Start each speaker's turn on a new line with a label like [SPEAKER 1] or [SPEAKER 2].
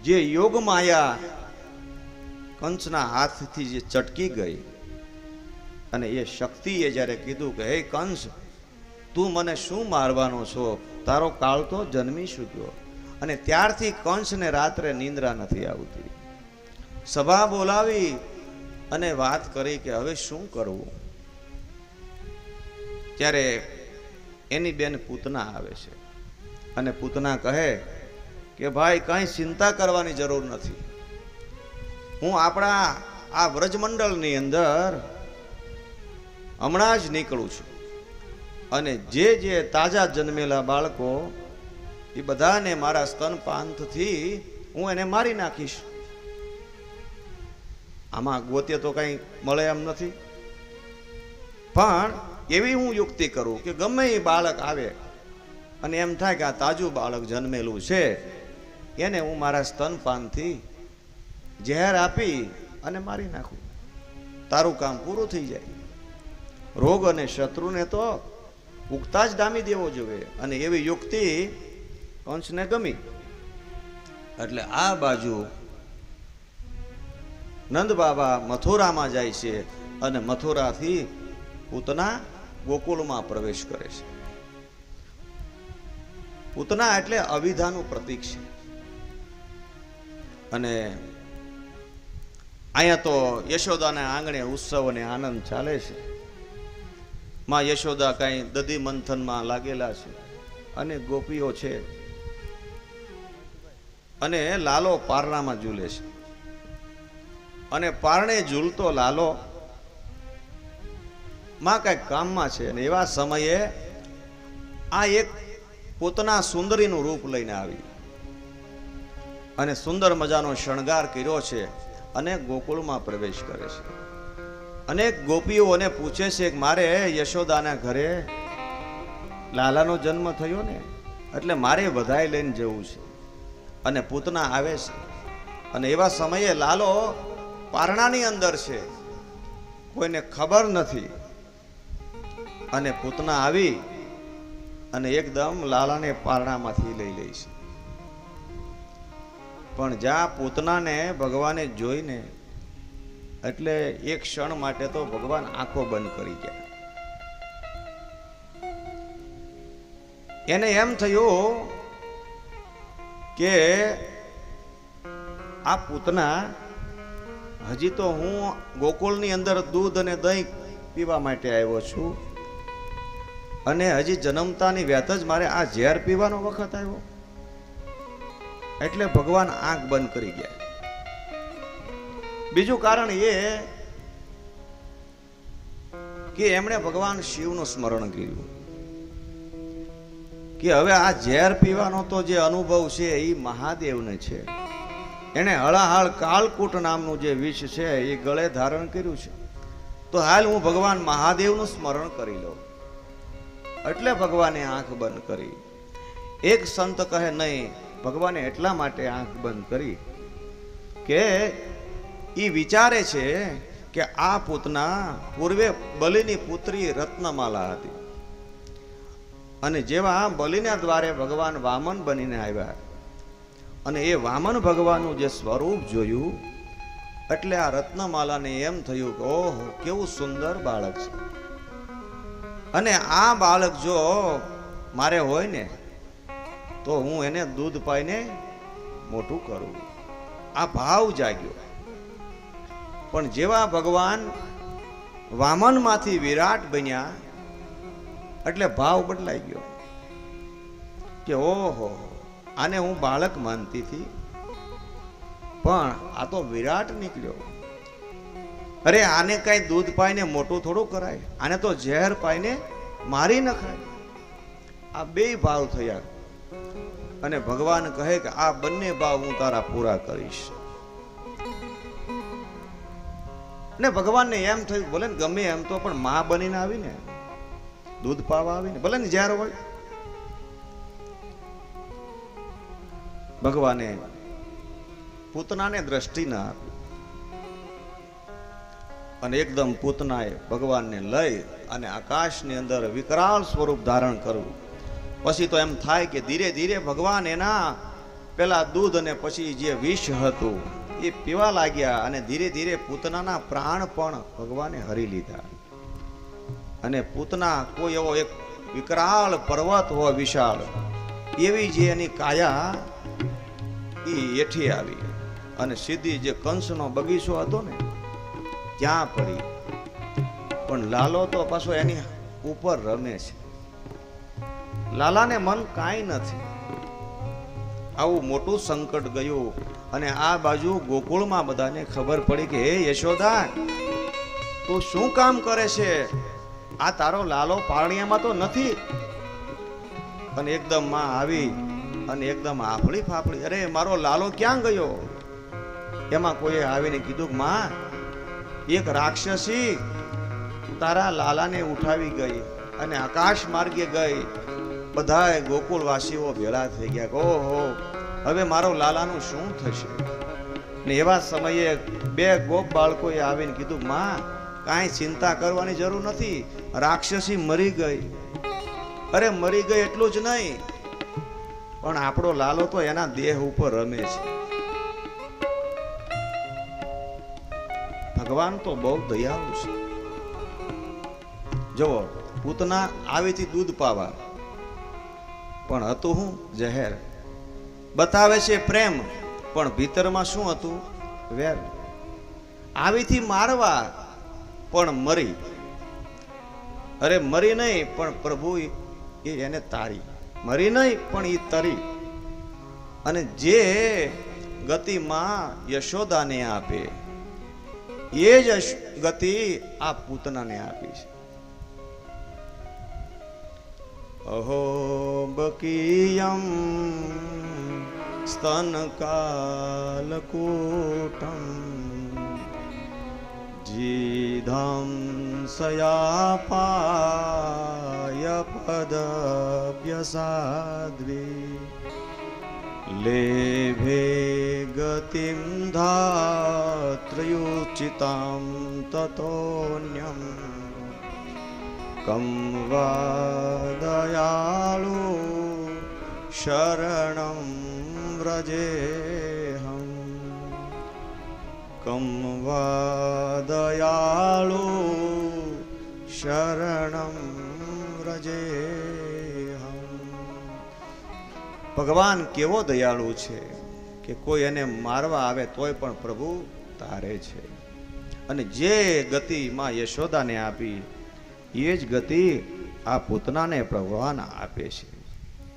[SPEAKER 1] જે યોગ માયા કંસના હાથથી જે ચટકી ગઈ અને એ શક્તિએ જ્યારે કીધું કે હે કંસ, તું મને શું મારવાનો છો, તારો કાળ તો જન્મી ચૂક્યો. અને ત્યારથી કંસને રાત્રે નિંદ્રા નથી આવતી. સભા બોલાવી અને વાત કરી કે હવે શું કરવું. ત્યારે એની બેન પૂતના આવે છે અને પૂતના કહે કે ભાઈ કઈ ચિંતા કરવાની જરૂર નથી. હું આપણા આ વ્રજમંડળની અંદર હમણાં જ નીકળું છું અને જે જે તાજા જન્મેલા બાળકો એ બધાને મારા સ્તનપાનથી હું એને મારી નાખીશ. આમાં ગોત્ય તો કઈ મળે એમ નથી, પણ એવી હું યુક્તિ કરું કે ગમે એ બાળક આવે અને એમ થાય કે આ તાજું બાળક જન્મેલું છે, એને હું મારા સ્તનપાનથી ઝેર આપી અને મારી નાખું. તારું કામ પૂરું થઈ જાય. રોગ અને શત્રુને તો ઉગતા જ ડામી દેવો જોઈએ. અને એવી યુક્તિ કંસને ગમી. એટલે આ બાજુ નંદ બાબા મથુરામાં જાય છે અને મથુરાથી પૂતના ગોકુળમાં પ્રવેશ કરે છે. પૂતના એટલે અવિધાનું પ્રતીક છે. અને અહીંયા તો યશોદાના આંગણે ઉત્સવ અને આનંદ ચાલે છે. માં યશોદા કઈ દધી મંથનમાં લાગેલા છે અને ગોપીઓ છે અને લાલો પારણામાં ઝૂલે છે. અને પારણે ઝૂલતો લાલો માં કઈક કામમાં છે. અને એવા સમયે આ એક પોતાના સુંદરીનું રૂપ લઈને આવી અને સુંદર મજાનો શણગાર કર્યો છે અને ગોકુળમાં પ્રવેશ કરે છે. અનેક ગોપીઓને પૂછે છે કે મારે યશોદાના ઘરે લાલાનો જન્મ થયો ને, એટલે મારે વધાઈ લઈને જવું છે. અને પૂતના આવે છે અને એવા સમયે લાલો પારણાની અંદર છે, કોઈને ખબર નથી. અને પૂતના આવી અને એકદમ લાલાને પારણામાંથી લઈ લે છે. પણ જ્યાં પૂતનાને ભગવાને જોઈને એટલે એક ક્ષણ માટે તો ભગવાન આંખો બંધ કરી ગયા. એને એમ થયું કે આ પૂતના હજી તો હું ગોકુળની અંદર દૂધ અને દહીં પીવા માટે આવ્યો છું અને હજી જન્મતાની વ્યાત જ મારે આ ઝેર પીવાનો વખત આવ્યો. એટલે ભગવાન આંખ બંધ કરી ગયા. બીજું કારણ એ કે એમણે ભગવાન શિવનું સ્મરણ કર્યું કે હવે આ ઝેર પીવાનો તો જે અનુભવ છે એ મહાદેવને છે. એને હળાહળ કાળકૂટ નામનું જે વિષ છે એ ગળે ધારણ કર્યું છે, તો હાલ હું ભગવાન મહાદેવનું સ્મરણ કરી લઉં. એટલે ભગવાને આંખ બંધ કરી. એક સંત કહે નહીં, ભગવાને એટલા માટે આંખ બંધ કરી કે એ વિચારે છે કે આ પૂતના પૂર્વે બલિની પુત્રી રત્નમાલા હતી અને જેવા બલિના દ્વારે ભગવાન વામન બનીને આવ્યા અને એ વામન ભગવાનનું જે સ્વરૂપ જોયું એટલે આ રત્નમાલાને એમ થયું કે ઓહો કેવું સુંદર બાળક છે. અને આ બાળક જો મારે હોય ને તો હું એને દૂધ પાઈને મોટું કરું. આ ભાવ જાગ્યો. પણ જેવા ભગવાન વામનમાંથી વિરાટ બન્યા એટલે ભાવ બદલાઈ ગયો કે ઓહો આને હું બાળક માનતી હતી પણ આ તો વિરાટ નીકળ્યો. અરે આને કઈ દૂધ પાઈને મોટું થોડું કરાય, આને તો ઝેર પાઈને મારી નખાય. આ બે ભાવ થયા અને ભગવાન કહે કે આ બંને ભાવ હું તારા પૂરા કરીશ. ને ભગવાનને એમ થયું ભલે ને ગમે એમ તો પણ માં બનીને આવીને દૂધ પાવા આવીને ભલે ને ઝેર હોય. ભગવાને પૂતનાને દ્રષ્ટિ ના આપી અને એકદમ પૂતનાએ ભગવાનને લઈ અને આકાશની અંદર વિકરાળ સ્વરૂપ ધારણ કરવું. પછી તો એમ થાય કે ધીરે ધીરે ભગવાન એના પેલા દૂધ અને પછી જે વિષ હતું એ પીવા લાગ્યા અને ધીરે ધીરે પૂતનાના પ્રાણ પણ ભગવાને હરી લીધા. અને પૂતના કોઈ એવો એક વિકરાળ પર્વત હોય વિશાળ, એવી જે એની કાયા એ હેઠી આવી અને સીધી જે કંસનો બગીચો હતો ને ત્યાં પડી. પણ લાલો તો પાછો એની ઉપર રમે છે. લાલાને મન કાંઈ નથી. આવું મોટું સંકટ ગયું અને આ બાજુ ગોકુળમાં બધાને ખબર પડી કે હે યશોદા, તું શું કામ કરે છે? આ તારો લાલો પારણિયામાં તો નથી. અને એકદમ માં આવી અને એકદમ આફળી ફાફળી, અરે મારો લાલો ક્યાં ગયો? એમાં કોઈએ આવીને કીધું, માં એક રાક્ષસી તારા લાલાને ઉઠાવી ગઈ અને આકાશ માર્ગે ગઈ. બધાય ગોકુળવાસીઓ ભેળા થઈ ગયા. ઓહો, હવે મારો લાલાનું શું થશે? ને એવા સમયે બે ગોપ બાળકોએ આવીને કીધું, માં કાંઈ ચિંતા કરવાની જરૂર નથી, રાક્ષસી મરી ગઈ. અરે મરી ગઈ એટલું જ નહીં, પણ આપણો લાલો તો એના દેહ ઉપર રમે છે. ભગવાન તો બહુ દયાળુ છે. જુઓ, પૂતના આવી હતી દૂધ પાવા, પણ હતું હું ઝેર. બતાવે છે પ્રેમ, પણ ભીતરમાં શું હતું? વેર. આવીથી મારવા, પણ મરી. અરે મરી નહીં, પણ પ્રભુ એને તારી. મરી નહીં, પણ એ તરી. અને જે ગતિમાં યશોદાને આપે એ જ ગતિ આ પૂતનાને આપી છે. અહો બકીયમ સ્તનકાલકૂટમ જીધમ સયાપાય પદવ્યસાદ્રી લેભે ગતિમ ધાત્રયુચિતામ તતોન્યમ કમ વા દયાળુ શરણમ વ્રજેહમ. કમ વા દયાળુ શરણમ વ્રજેહમ. ભગવાન કેવો દયાળુ છે કે કોઈ એને મારવા આવે તોય પણ પ્રભુ તારે છે. અને જે ગતિ માં યશોદાને આપી એ જ ગતિ આ પૂતનાને ભગવાન આપે છે.